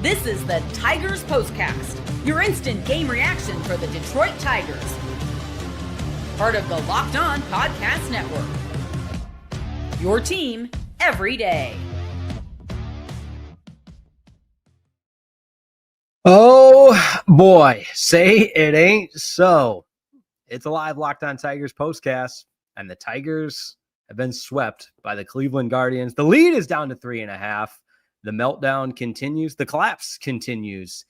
This is the Tigers Postcast, your instant game reaction for the Detroit Tigers. Part of the Locked On Podcast Network. Your team every day. Oh boy, say it ain't so. It's a live Locked On Tigers postcast, and the Tigers have been swept by the Cleveland Guardians. The lead is down to 3.5. The meltdown continues. The collapse continues.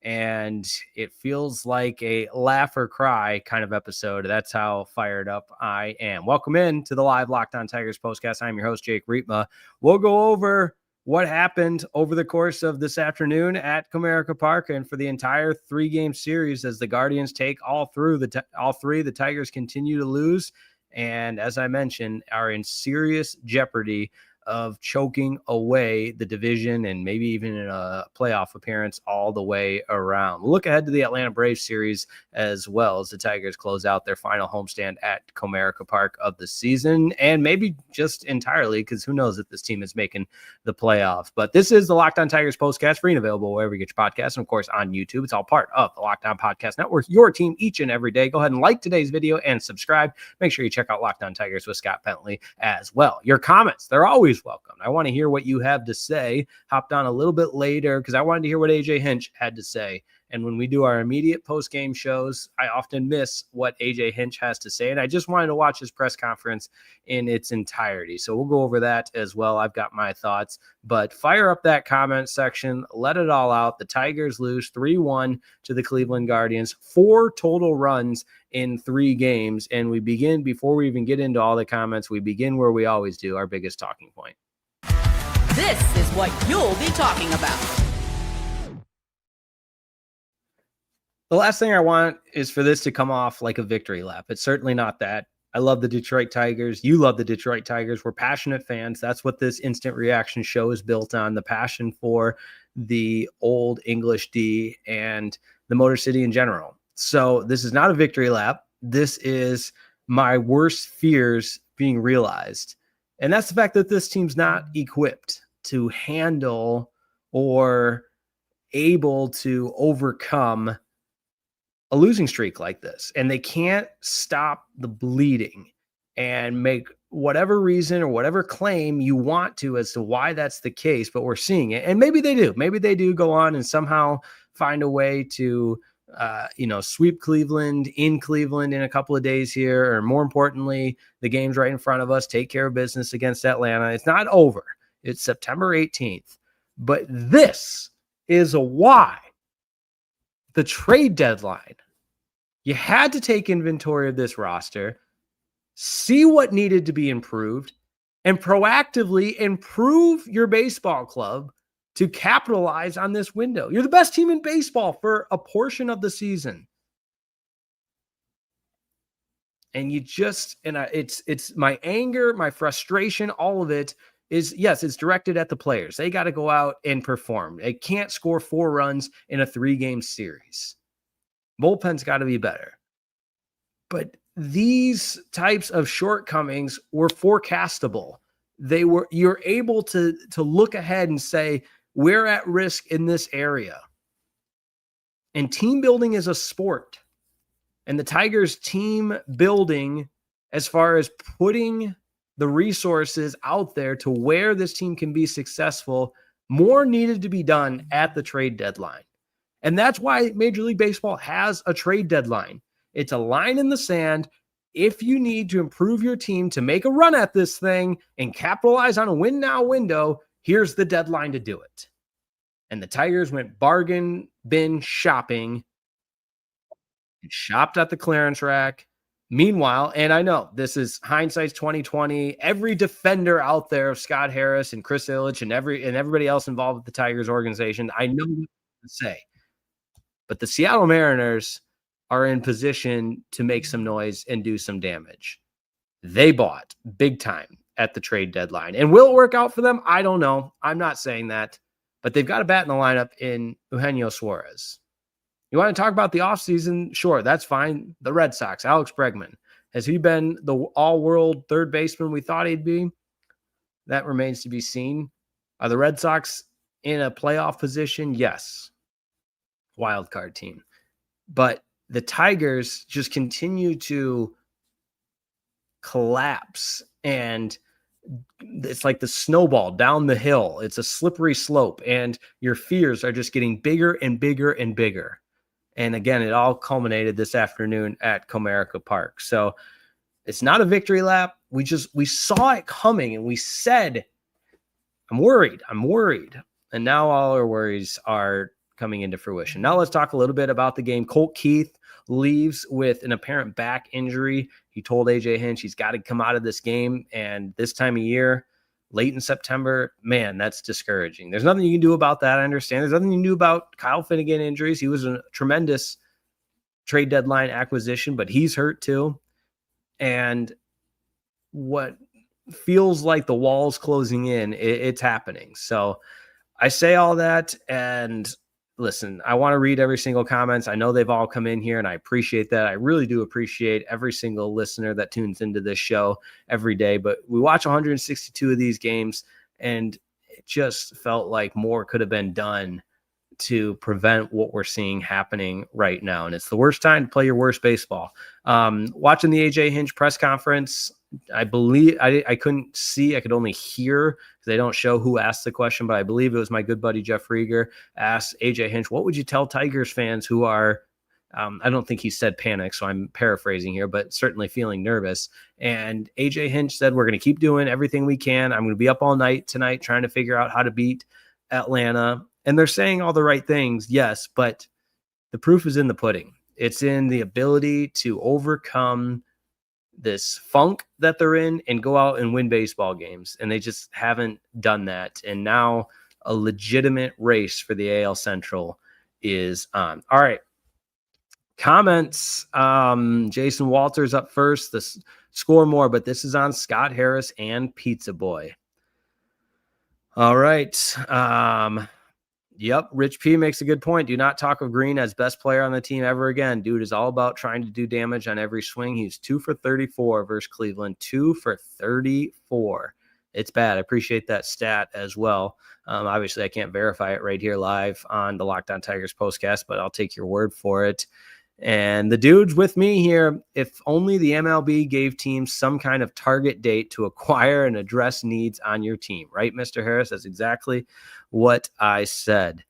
And it feels like a laugh or cry kind of episode. That's how fired up I am. Welcome in to the live Locked On Tigers postcast. I'm your host, Jake Riepma. We'll go over what happened over the course of this afternoon at Comerica Park and for the entire 3-game series as the Guardians take all three. The Tigers continue to lose, and as I mentioned, are in serious jeopardy of choking away the division and maybe even in a playoff appearance all the way around. We'll look ahead to the Atlanta Braves series as well as the Tigers close out their final homestand at Comerica Park of the season, and maybe just entirely, because who knows if this team is making the playoffs. But this is the Locked On Tigers postcast, free and available wherever you get your podcasts, and of course on YouTube. It's all part of the Locked On Podcast Network, your team each and every day. Go ahead and like today's video and subscribe. Make sure you check out Locked On Tigers with Scott Bentley as well. Your comments, they're always welcome. I want to hear what you have to say. Hopped on a little bit later because I wanted to hear what AJ Hinch had to say. And when we do our immediate post-game shows, I often miss what AJ Hinch has to say. And I just wanted to watch his press conference in its entirety. So we'll go over that as well. I've got my thoughts. But fire up that comment section. Let it all out. The Tigers lose 3-1 to the Cleveland Guardians. 4 total runs in 3 games. And we begin, before we even get into all the comments, we begin where we always do, our biggest talking point. This is what you'll be talking about. The last thing I want is for this to come off like a victory lap. It's certainly not that. I love the Detroit Tigers. You love the Detroit Tigers. We're passionate fans. That's what this instant reaction show is built on, the passion for the old English D and the Motor City in general. So this is not a victory lap. This is my worst fears being realized. And that's the fact that this team's not equipped to handle or able to overcome a losing streak like this. And they can't stop the bleeding and make whatever reason or whatever claim you want to as to why that's the case, but we're seeing it. And maybe they do. Maybe they do go on and somehow find a way to sweep Cleveland in a couple of days here, or more importantly, the game's right in front of us, take care of business against Atlanta. It's not over. It's September 18th. But this is why the trade deadline, you had to take inventory of this roster, see what needed to be improved, and proactively improve your baseball club to capitalize on this window. You're the best team in baseball for a portion of the season. And it's my anger, my frustration, all of it is, yes, it's directed at the players. They got to go out and perform. They can't score 4 runs in a 3-game series. Bullpen's got to be better. But these types of shortcomings were forecastable. You're able to look ahead and say, we're at risk in this area. And team building is a sport. And the Tigers team building, as far as putting the resources out there to where this team can be successful, more needed to be done at the trade deadline. And that's why Major League Baseball has a trade deadline. It's a line in the sand. If you need to improve your team to make a run at this thing and capitalize on a win now window, here's the deadline to do it. And the Tigers went bargain bin shopping and shopped at the clearance rack. Meanwhile, and I know this is hindsight's 2020, every defender out there of Scott Harris and Chris Ilitch and everybody else involved with the Tigers organization, I know what to say. But the Seattle Mariners are in position to make some noise and do some damage. They bought big time at the trade deadline. And will it work out for them? I don't know. I'm not saying that. But they've got a bat in the lineup in Eugenio Suarez. You want to talk about the offseason? Sure, that's fine. The Red Sox, Alex Bregman. Has he been the all-world third baseman we thought he'd be? That remains to be seen. Are the Red Sox in a playoff position, yes, wild card team. But the Tigers just continue to collapse, and it's like the snowball down the hill. It's a slippery slope, and your fears are just getting bigger and bigger and bigger. And again, it all culminated this afternoon at Comerica Park. So it's not a victory lap. We saw it coming, and we said, I'm worried. And now all our worries are coming into fruition. Now let's talk a little bit about the game. Colt Keith leaves with an apparent back injury. He told AJ Hinch he's got to come out of this game. And this time of year, late in September, man, that's discouraging. There's nothing you can do about that. I understand. There's nothing you can do about Kyle Finnegan injuries. He was a tremendous trade deadline acquisition, but he's hurt too. And what feels like the walls closing in, it's happening. So I say all that, and listen, I want to read every single comments. I know they've all come in here, and I appreciate that. I really do appreciate every single listener that tunes into this show every day. But we watch 162 of these games, and it just felt like more could have been done to prevent what we're seeing happening right now. And it's the worst time to play your worst baseball. Watching the AJ Hinch press conference, I believe I couldn't see, I could only hear because they don't show who asked the question, but I believe it was my good buddy Jeff Rieger asked AJ Hinch, what would you tell Tigers fans who are, I don't think he said panic, so I'm paraphrasing here, but certainly feeling nervous. And AJ Hinch said, we're going to keep doing everything we can. I'm going to be up all night tonight trying to figure out how to beat Atlanta. And they're saying all the right things, yes, but the proof is in the pudding. It's in the ability to overcome this funk that they're in and go out and win baseball games. And they just haven't done that. And now a legitimate race for the AL Central is on. All right. Comments. Jason Walters up first. This score more, but this is on Scott Harris and Pizza Boy. All right. Yep. Rich P makes a good point. Do not talk of Green as best player on the team ever again. Dude is all about trying to do damage on every swing. He's 2 for 34 versus Cleveland. 2 for 34. It's bad. I appreciate that stat as well. Obviously, I can't verify it right here live on the Locked On Tigers postcast, but I'll take your word for it. And the dudes with me here, if only the MLB gave teams some kind of target date to acquire and address needs on your team, right, Mr. Harris? That's exactly what I said.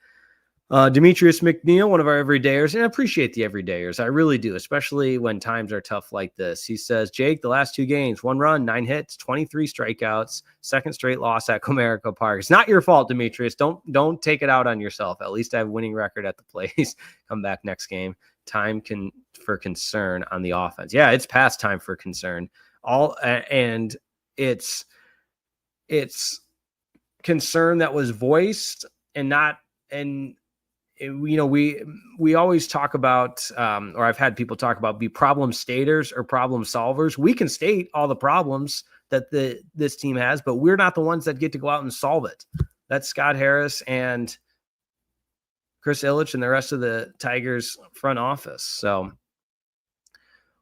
Demetrius McNeil, one of our everydayers, and I appreciate the everydayers. I really do, especially when times are tough like this. He says, Jake, the last 2 games, 1 run, 9 hits, 23 strikeouts, second straight loss at Comerica Park. It's not your fault, Demetrius. Don't take it out on yourself. At least I have a winning record at the place. Come back next game. Time for concern on the offense. Yeah, it's past time for concern. And it's concern that was voiced and not, and you know, we always talk about, or I've had people talk about, be problem staters or problem solvers. We can state all the problems that this team has, but we're not the ones that get to go out and solve it. That's Scott Harris and Chris Ilitch and the rest of the Tigers front office. So,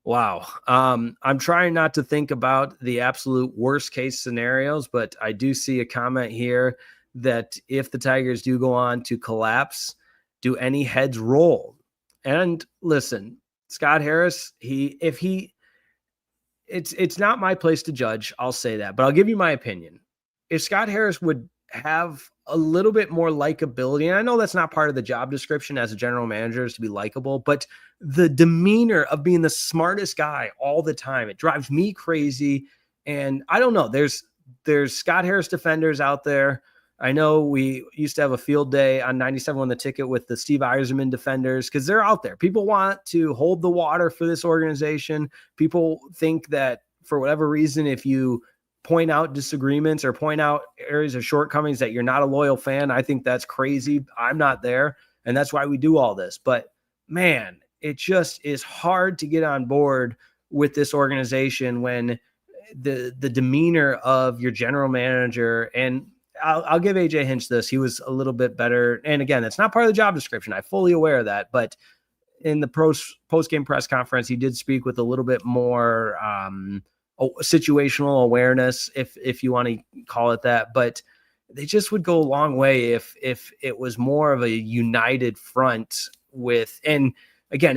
wow. I'm trying not to think about the absolute worst case scenarios, but I do see a comment here that if the Tigers do go on to collapse, do any heads roll? And listen, Scott Harris, it's not my place to judge. I'll say that, but I'll give you my opinion. If Scott Harris would have a little bit more likability, and I know that's not part of the job description as a general manager is to be likable, but the demeanor of being the smartest guy all the time, it drives me crazy. And I don't know, there's Scott Harris defenders out there. I know we used to have a field day on 97 on the ticket with the Steve Yzerman defenders because they're out there. People want to hold the water for this organization. People think that for whatever reason, if you point out disagreements or point out areas of shortcomings that you're not a loyal fan, I think that's crazy. I'm not there. And that's why we do all this. But man, it just is hard to get on board with this organization when the demeanor of your general manager, and I'll give AJ Hinch this. He was a little bit better. And again, that's not part of the job description. I'm fully aware of that. But in the post-game press conference, he did speak with a little bit more situational awareness, if you want to call it that. But they just would go a long way if it was more of a united front with, and again,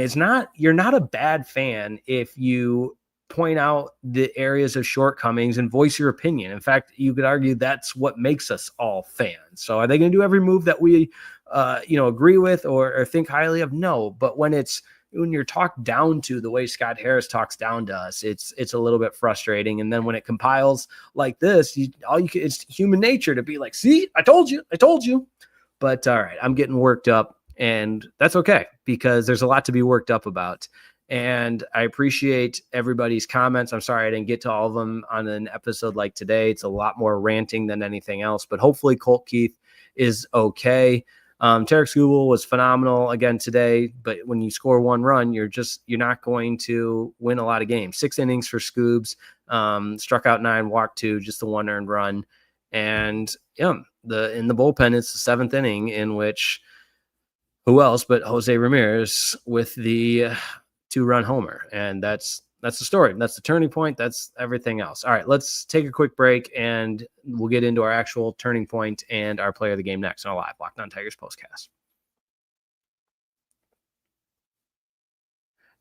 you're not a bad fan if you point out the areas of shortcomings and voice your opinion. In fact, you could argue that's what makes us all fans. So are they going to do every move that we agree with or think highly of? No, but when you're talked down to the way Scott Harris talks down to us, it's a little bit frustrating. And then when it compiles like this, it's human nature to be like, see, I told you. But all right, I'm getting worked up, and that's okay because there's a lot to be worked up about. And I appreciate everybody's comments. I'm sorry I didn't get to all of them on an episode like today. It's a lot more ranting than anything else, but hopefully Colt Keith is okay. Tarek Skubal was phenomenal again today, but when you score one run, you're not going to win a lot of games. 6 innings for Scoobs, struck out 9, walked 2, just the 1 earned run. And in the bullpen, it's the 7th inning in which who else but Jose Ramirez with the 2-run homer. And that's the story. That's the turning point. That's everything else. All right, let's take a quick break and we'll get into our actual turning point and our player of the game next on a live Locked On Tigers postcast.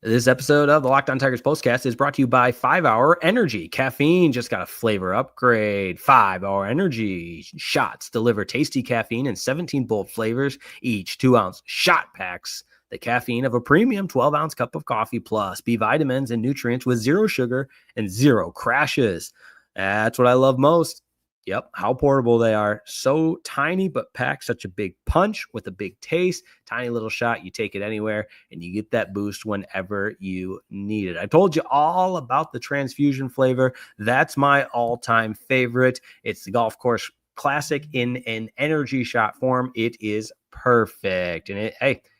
This episode of the Locked On Tigers postcast is brought to you by 5-Hour Energy. Caffeine just got a flavor upgrade. 5-Hour Energy shots deliver tasty caffeine in 17 bold flavors, each 2-ounce shot packs the caffeine of a premium 12-ounce cup of coffee plus B vitamins and nutrients with 0 sugar and 0 crashes. That's what I love most. Yep, how portable they are. So tiny, but pack such a big punch with a big taste. Tiny little shot, you take it anywhere, and you get that boost whenever you need it. I told you all about the transfusion flavor. That's my all-time favorite. It's the Golf Course Classic in an energy shot form. It is perfect. And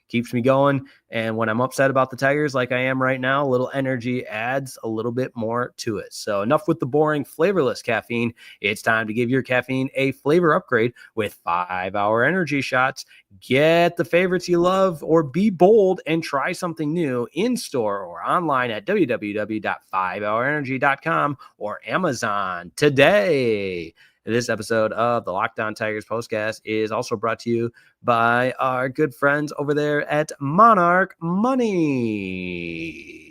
keeps me going. And when I'm upset about the Tigers, like I am right now, a little energy adds a little bit more to it. So enough with the boring, flavorless caffeine. It's time to give your caffeine a flavor upgrade with 5-Hour Energy shots. Get the favorites you love or be bold and try something new in store or online at www.5hourenergy.com or Amazon today. This episode of the Locked On Tigers postcast is also brought to you by our good friends over there at Monarch Money.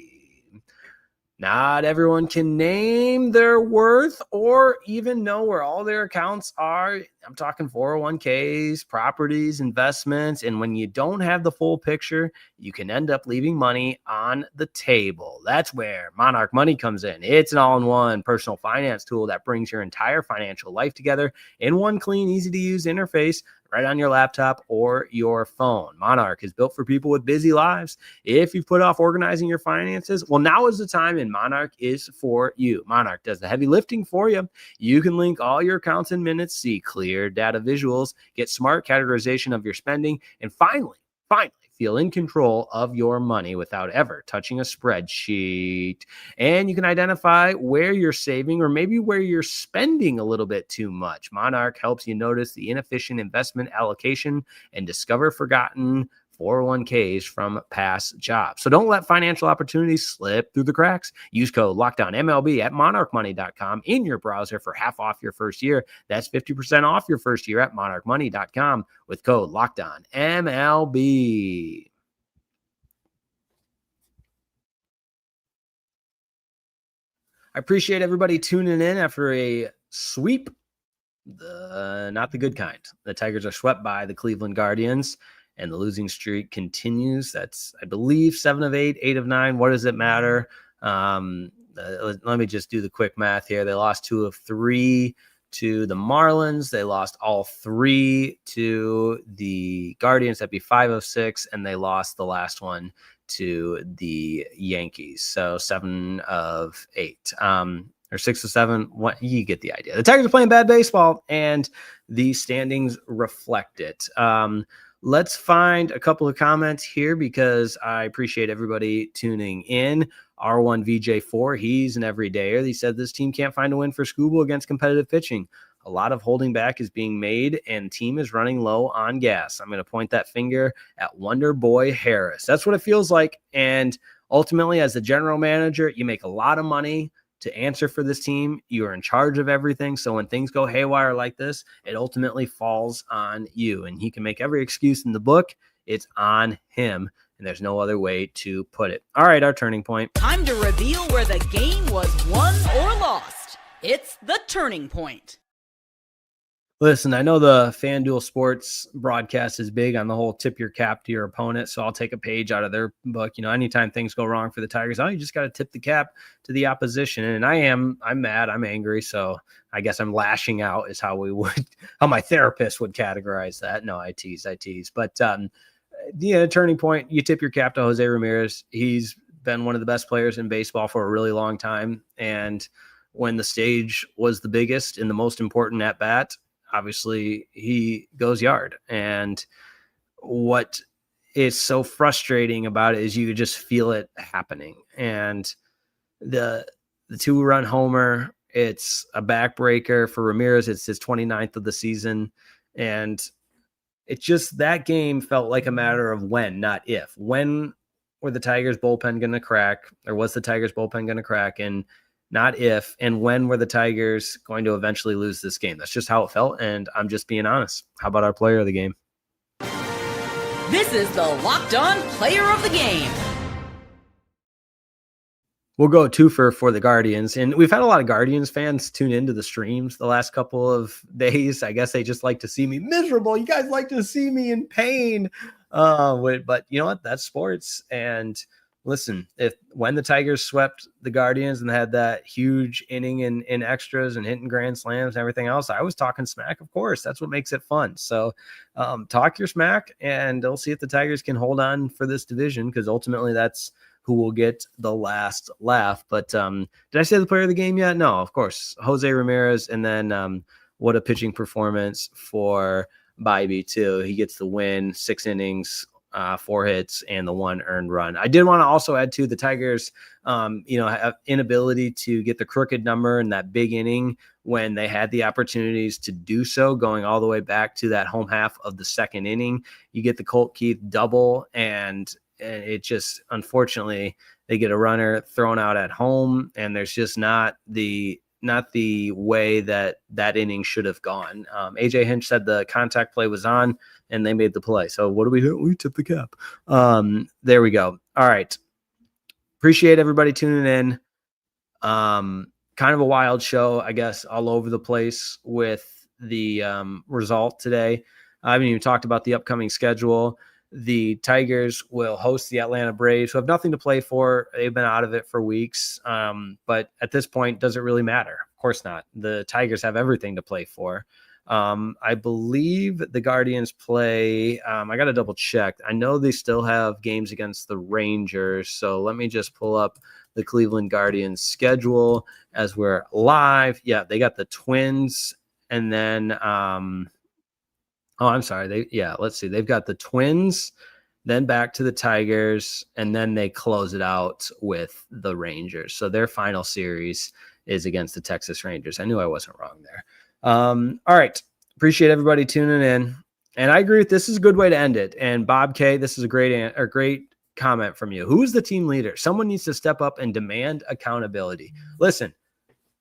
Not everyone can name their worth or even know where all their accounts are. I'm talking 401ks, properties, investments. And when you don't have the full picture, you can end up leaving money on the table. That's where Monarch Money comes in. It's an all-in-one personal finance tool that brings your entire financial life together in one clean, easy-to-use interface right on your laptop or your phone. Monarch is built for people with busy lives. If you've put off organizing your finances, well, now is the time, and Monarch is for you. Monarch does the heavy lifting for you. You can link all your accounts in minutes, see clear data visuals, get smart categorization of your spending, and finally, feel in control of your money without ever touching a spreadsheet. And you can identify where you're saving or maybe where you're spending a little bit too much. Monarch helps you notice the inefficient investment allocation and discover forgotten 401ks from past jobs. So don't let financial opportunities slip through the cracks. Use code LOCKDOWNMLB at monarchmoney.com in your browser for half off your first year. That's 50% off your first year at monarchmoney.com with code LOCKDOWNMLB. I appreciate everybody tuning in after a sweep. Not the good kind. The Tigers are swept by the Cleveland Guardians, and the losing streak continues. That's, I believe, 7 of 8, 8 of 9. What does it matter? Let me just do the quick math here. They lost 2 of 3 to the Marlins. They lost all 3 to the Guardians. That'd be 5 of 6. And they lost the last one to the Yankees. So 7 of 8. Or 6 of 7. What, you get the idea. The Tigers are playing bad baseball, and the standings reflect it. Let's find a couple of comments here because I appreciate everybody tuning in. R1VJ4, he's an everydayer. He said this team can't find a win for Skubal against competitive pitching. A lot of holding back is being made, and team is running low on gas. I'm going to point that finger at Wonder Boy Harris. That's what it feels like. And ultimately, as the general manager, you make a lot of money to answer for this team. You are in charge of everything. So when things go haywire like this, it ultimately falls on you. And he can make every excuse in the book. It's on him. And there's no other way to put it. All right, our turning point. Time to reveal where the game was won or lost. It's the turning point. Listen, I know the FanDuel Sports broadcast is big on the whole tip your cap to your opponent, so I'll take a page out of their book. Anytime things go wrong for the Tigers, you just got to tip the cap to the opposition. And I'm mad, I'm angry, so I guess I'm lashing out is how my therapist would categorize that. No, I tease. But turning point, you tip your cap to Jose Ramirez. He's been one of the best players in baseball for a really long time, and when the stage was the biggest and the most important at bat, obviously he goes yard. And what is so frustrating about it is you just feel it happening. And the 2-run homer, it's a backbreaker for Ramirez. It's his 29th of the season. And it just, that game felt like a matter of when, not if. When were the Tigers bullpen going to crack, or was the Tigers bullpen going to crack? And not if, and when were the Tigers going to eventually lose this game? That's just how it felt, and I'm just being honest. How about our player of the game? This is the Locked On Player of the Game. We'll go twofer for the Guardians, and we've had a lot of Guardians fans tune into the streams the last couple of days. I guess they just like to see me miserable. You guys like to see me in pain, but you know what? That's sports, and listen, when the Tigers swept the Guardians and had that huge inning in extras and hitting grand slams and everything else, I was talking smack, of course. That's what makes it fun. So talk your smack, and we'll see if the Tigers can hold on for this division, because ultimately that's who will get the last laugh. But did I say the player of the game yet? No, of course. Jose Ramirez, and then what a pitching performance for Bybee, too. He gets the win, 6 innings, 4 hits, and the 1 earned run. I did want to also add to the Tigers, have inability to get the crooked number in that big inning when they had the opportunities to do so, going all the way back to that home half of the 2nd inning. You get the Colt Keith double, and it just, unfortunately, they get a runner thrown out at home, and there's just not the way that inning should have gone. AJ Hinch said the contact play was on, and they made the play. So what do we do? We tip the cap. There we go. All right. Appreciate everybody tuning in. Kind of a wild show, I guess, all over the place with the result today. I haven't even talked about the upcoming schedule. The Tigers will host the Atlanta Braves, who have nothing to play for. They've been out of it for weeks. But at this point, does it really matter? Of course not. The Tigers have everything to play for. I believe the Guardians play. I got to double check. I know they still have games against the Rangers. So let me just pull up the Cleveland Guardians schedule as we're live. Yeah, they got the Twins, and then I'm sorry. Let's see. They've got the Twins, then back to the Tigers, and then they close it out with the Rangers. So their final series is against the Texas Rangers. I knew I wasn't wrong there. All right. Appreciate everybody tuning in. And I agree with this is a good way to end it. And Bob K, this is a great comment from you. Who is the team leader? Someone needs to step up and demand accountability. Listen,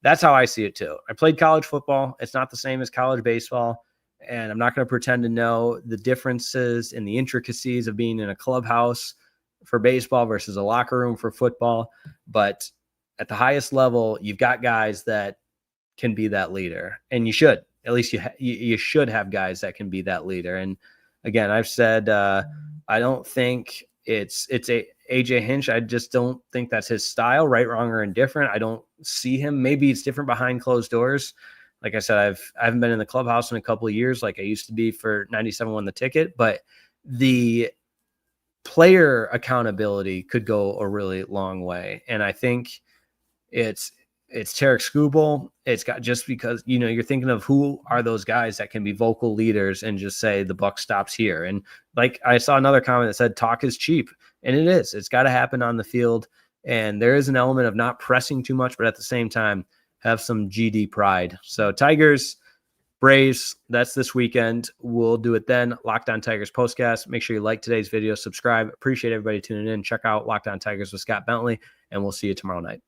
that's how I see it too. I played college football. It's not the same as college baseball. And I'm not going to pretend to know the differences and the intricacies of being in a clubhouse for baseball versus a locker room for football. But at the highest level, you've got guys that can be that leader. And you should. At least you should have guys that can be that leader. And again, I've said I don't think it's AJ Hinch. I just don't think that's his style, right, wrong, or indifferent. I don't see him. Maybe it's different behind closed doors. Like I said, I haven't been in the clubhouse in a couple of years like I used to be for 97 Won the Ticket, but the player accountability could go a really long way. And I think it's Tarek Skubal. It's got, just because, you're thinking of who are those guys that can be vocal leaders and just say the buck stops here. And like I saw another comment that said talk is cheap, and it is. It's got to happen on the field. And there is an element of not pressing too much, but at the same time, have some GD pride. So Tigers, Braves, that's this weekend. We'll do it then. Locked On Tigers Postcast. Make sure you like today's video, subscribe. Appreciate everybody tuning in. Check out Locked On Tigers with Scott Bentley, and we'll see you tomorrow night.